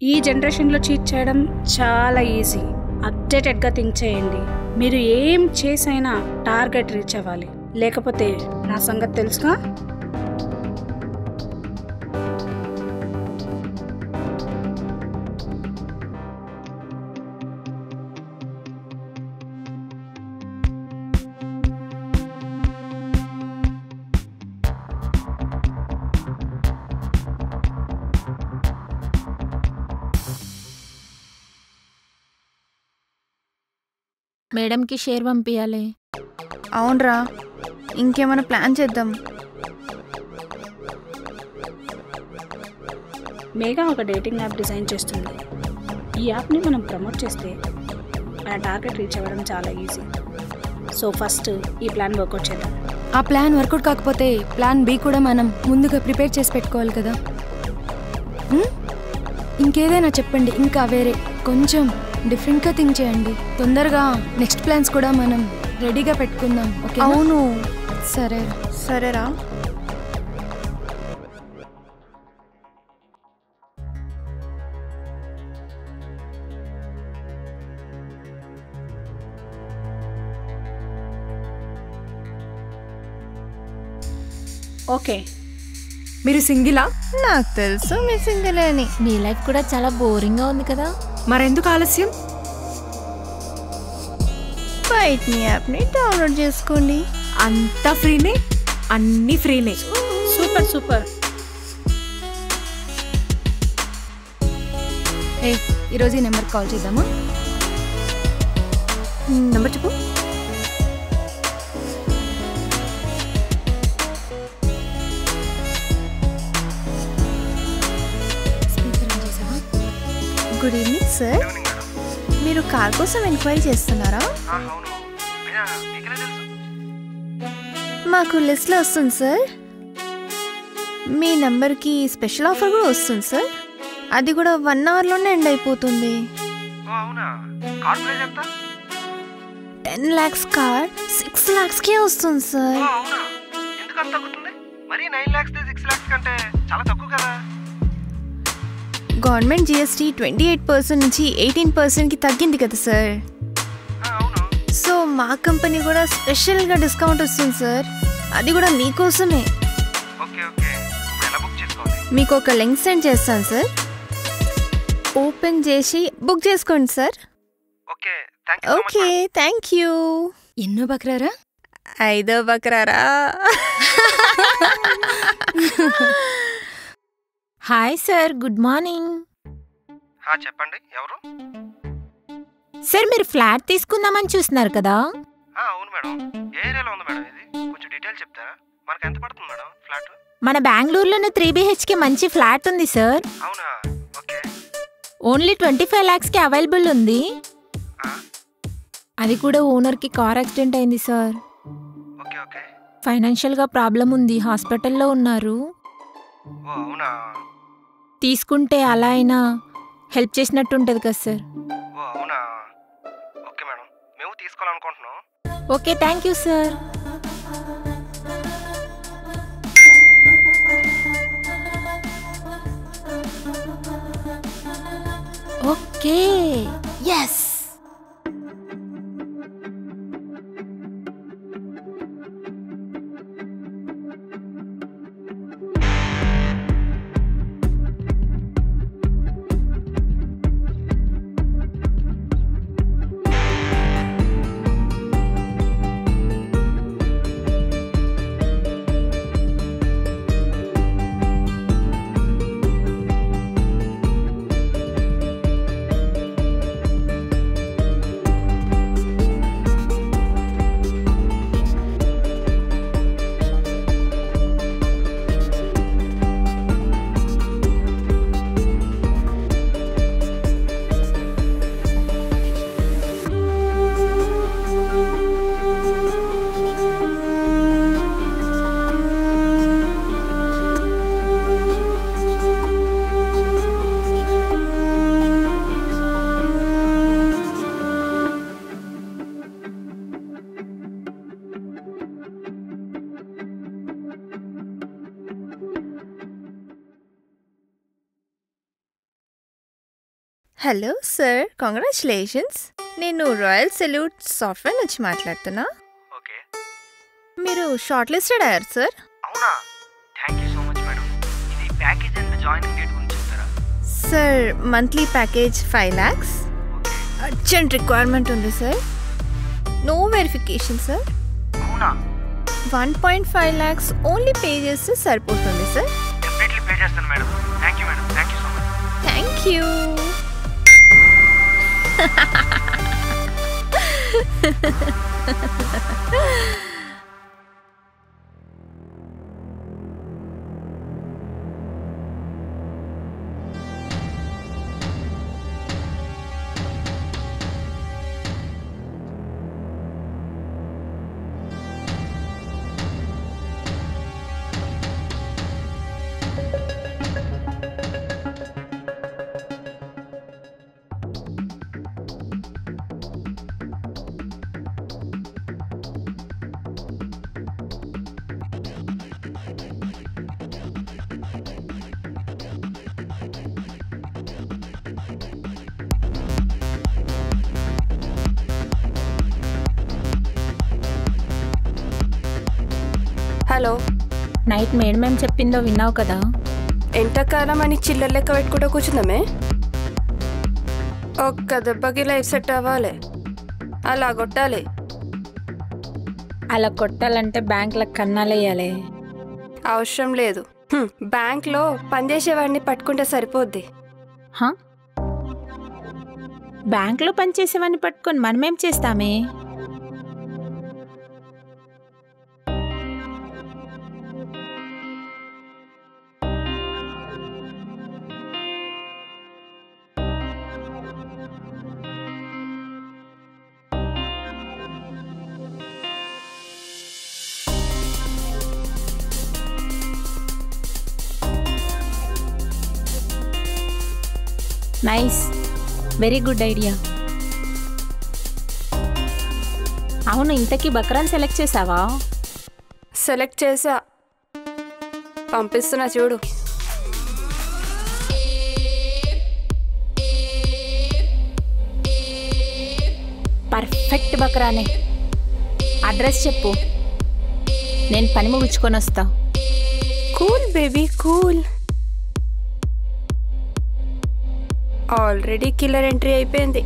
ఈ జనరేషన్లో చీట్ చేయడం చాలా ఈజీ. అప్డేటెడ్గా థింక్ చేయండి. మీరు ఏం చేసైనా టార్గెట్ రీచ్ అవ్వాలి, లేకపోతే నా సంగతి తెలుసుగా. మేడంకి షేర్ పంపించాలి. అవునరా, ఇంకేమైనా ప్లాన్ చేద్దాం. మేఘా ఒక డేటింగ్ యాప్ డిజైన్ చేస్తుంది. ఈ యాప్ని మనం ప్రమోట్ చేస్తే మన టార్గెట్ రీచ్ అవ్వడం చాలా ఈజీ. సో ఫస్ట్ ఈ ప్లాన్ వర్కౌట్ చేద్దాం. ఆ ప్లాన్ వర్కౌట్ కాకపోతే ప్లాన్ బి కూడా మనం ముందుగా ప్రిపేర్ చేసి పెట్టుకోవాలి కదా. ఇంకేదైనా చెప్పండి, ఇంకా వేరే కొంచెం డిఫరెంట్గా థింక్ చేయండి. తొందరగా నెక్స్ట్ ప్లాన్స్ కూడా మనం రెడీగా పెట్టుకుందాం. ఓకే? అవును, సరే సరేరా. ఓకే, మీరు సింగిలా? నాకు తెలుసు మీ సింగిల్ అని. మీ లైఫ్ కూడా చాలా బోరింగ్గా ఉంది కదా. మరెందుకు ఆలస్యం? బయట మీ యాప్ని డౌన్లోడ్ చేసుకోండి. అంతా ఫ్రీనే, అన్నీ ఫ్రీనే. Super super. ఈరోజు ఈ నెంబర్కి కాల్ చేద్దామా? నెంబర్ చెప్పు. Good evening sir. మీరు కార్ కోసం ఎంక్వైరీ చేస్తున్నారా? మాకు లిస్ట్లో వస్తుంది సార్. మీ నెంబర్కి స్పెషల్ ఆఫర్ కూడా వస్తుంది సార్. అది కూడా 1 అవర్లోనే ఎండ్ అయిపోతుంది. 10 lakhs కార్ 6 lakhsకే వస్తుంది సార్. గవర్నమెంట్ జిఎస్టీ 28% నుంచి 18%కి తగ్గింది కదా సార్. సో మా కంపెనీ కూడా స్పెషల్గా డిస్కౌంట్ వస్తుంది సార్. అది కూడా మీకోసమే. మీకు ఒక లింక్ సెండ్ చేస్తాను సార్. ఓపెన్ చేసి బుక్ చేసుకోండి సార్. Okay, thank you. ఎన్నో బక్రారా? 5వ బక్రారా. Hi sir, good morning. చెప్పండి, ఎవరు? సార్, మీరు ఫ్లాట్ తీసుకుందామని చూస్తున్నారు కదా? అవును మేడం. ఏ ఏరియాలో ఉంది మేడం ఇది? కొంచెం డీటెయిల్ చెప్తారా? మనకి ఎంత పడుతుంది మేడం ఫ్లాట్? మన బెంగళూరులోనే 3 BHK మంచి ఫ్లాట్ ఉంది సార్. అవునా? ఓకే. ఓన్లీ 25 lakhsకి అవైలబుల్ ఉంది. అది కూడా ఓనర్కి కార్ యాక్సిడెంట్ అయింది సార్. Okay okay. ఫైనాన్షియల్గా ప్రాబ్లం ఉంది, హాస్పిటల్లో ఉన్నారు. ఓ అవునా? తీసుకుంటే అలా అయినా హెల్ప్ చేసినట్టు ఉంటుంది కదా సార్. ఓ అవునా? ఓకే మేడం, మేము తీసుకోవాలనుకుంటున్నాం. Okay, thank you sir. Okay, yes. Hello sir, congratulations. నేను రాయల్ సెల్యూట్ సాఫ్ట్వేర్ నుంచి మాట్లాడుతున్నా. ఓకే. మీరు షార్ట్ లిస్టెడ్ అయ్యారు సార్. అవునా? Thank you so much madam. ఇది ప్యాకేజ్ అండ్ జాయినింగ్ డేట్ గురించి చెప్తారా? Sir monthly package 5 lakhs. Urgent requirement ఉంది సార్. No verification sir. అవునా? 1.5 lakhs ఓన్లీ పే చేస్తే సరిపోతుంది సార్. డెఫినెట్లీ పే చేస్తాను madam. Thank you madam. Thank you so much. Thank you. Hello, night madam ఏం చెప్పిందో విన్నావు కదా? ఎంతకాలం అని చిల్లర లెక్క పెట్టుకుంటూ కూర్చుందామే. ఒక్క దెబ్బకి లైఫ్ సెట్ అవ్వాలి, అలా కొట్టాలి. అలా కొట్టాలంటే బ్యాంకుల కన్నాలేయాలి. అవసరం లేదు. బ్యాంక్లో పనిచేసేవాడిని పట్టుకుంటే సరిపోద్ది. బ్యాంకులో పనిచేసేవాడిని పట్టుకొని మనమేం చేస్తామే? Nice, very good idea. అవును, ఇంతకీ బక్రాన్ సెలెక్ట్ చేసావా? సెలెక్ట్ చేసా, పంపిస్తున్నా చూడు. పర్ఫెక్ట్ బక్రానే. అడ్రస్ చెప్పు, నేను పని ముగించుకొని వస్తా. Cool baby cool. Already killer entry అయిపోయింది.